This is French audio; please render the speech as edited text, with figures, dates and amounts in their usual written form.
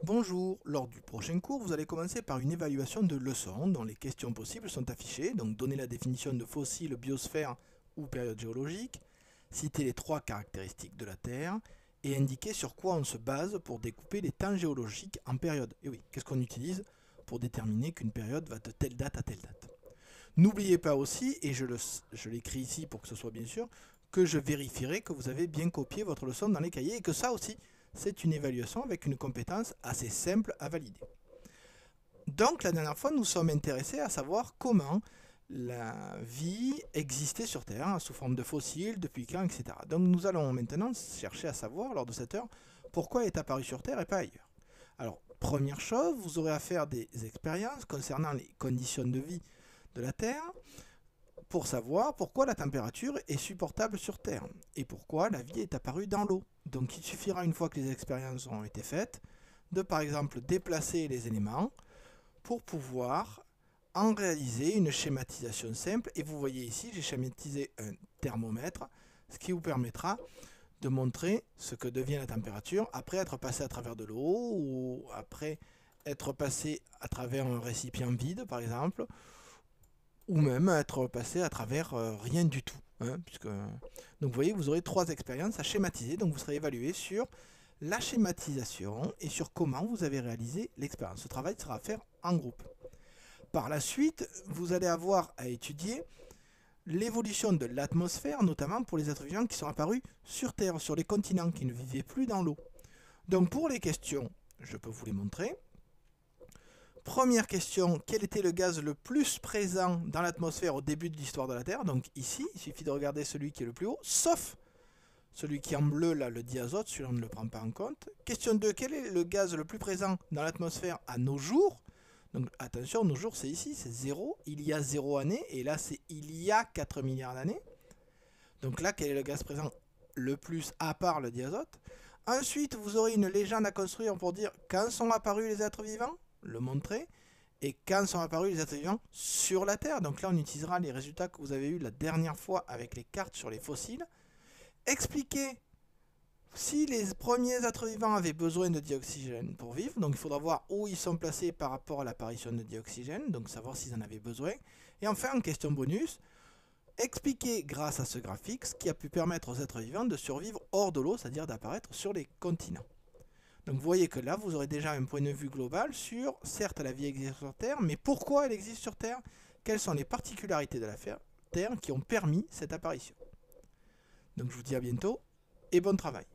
Bonjour, lors du prochain cours, vous allez commencer par une évaluation de leçons dont les questions possibles sont affichées. Donc donner la définition de fossile, biosphère ou période géologique, citer les trois caractéristiques de la Terre et indiquer sur quoi on se base pour découper les temps géologiques en périodes. Et oui, qu'est-ce qu'on utilise pour déterminer qu'une période va de telle date à telle date. N'oubliez pas aussi, et je l'écris ici pour que ce soit bien sûr, que je vérifierai que vous avez bien copié votre leçon dans les cahiers et que ça aussi, c'est une évaluation avec une compétence assez simple à valider. Donc la dernière fois, nous sommes intéressés à savoir comment la vie existait sur Terre, sous forme de fossiles, depuis quand, etc. Donc nous allons maintenant chercher à savoir, lors de cette heure, pourquoi elle est apparue sur Terre et pas ailleurs. Alors, première chose, vous aurez à faire des expériences concernant les conditions de vie de la Terre, pour savoir pourquoi la température est supportable sur Terre et pourquoi la vie est apparue dans l'eau. Donc il suffira, une fois que les expériences ont été faites, de par exemple déplacer les éléments pour pouvoir en réaliser une schématisation simple. Et vous voyez ici, j'ai schématisé un thermomètre, ce qui vous permettra de montrer ce que devient la température après être passé à travers de l'eau ou après être passé à travers un récipient vide par exemple, ou même être passé à travers rien du tout. Donc vous voyez, vous aurez trois expériences à schématiser, donc vous serez évalué sur la schématisation et sur comment vous avez réalisé l'expérience. Ce travail sera à faire en groupe. Par la suite, vous allez avoir à étudier l'évolution de l'atmosphère, notamment pour les êtres vivants qui sont apparus sur Terre, sur les continents, qui ne vivaient plus dans l'eau. Donc pour les questions, je peux vous les montrer. Première question, quel était le gaz le plus présent dans l'atmosphère au début de l'histoire de la Terre? Donc ici, il suffit de regarder celui qui est le plus haut, sauf celui qui est en bleu, là, le diazote, celui-là on ne le prend pas en compte. Question 2, quel est le gaz le plus présent dans l'atmosphère à nos jours? Donc attention, nos jours c'est ici, c'est 0, il y a 0 années, et là c'est il y a 4 milliards d'années. Donc là, quel est le gaz présent le plus à part le diazote? Ensuite, vous aurez une légende à construire pour dire quand sont apparus les êtres vivants, le montrer, et quand sont apparus les êtres vivants sur la Terre. Donc là, on utilisera les résultats que vous avez eus la dernière fois avec les cartes sur les fossiles. Expliquer si les premiers êtres vivants avaient besoin de dioxygène pour vivre. Donc il faudra voir où ils sont placés par rapport à l'apparition de dioxygène, donc savoir s'ils en avaient besoin. Et enfin, en question bonus, expliquer grâce à ce graphique ce qui a pu permettre aux êtres vivants de survivre hors de l'eau, c'est-à-dire d'apparaître sur les continents. Donc vous voyez que là, vous aurez déjà un point de vue global sur, certes, la vie existe sur Terre, mais pourquoi elle existe sur Terre? Quelles sont les particularités de la Terre qui ont permis cette apparition? Donc je vous dis à bientôt et bon travail.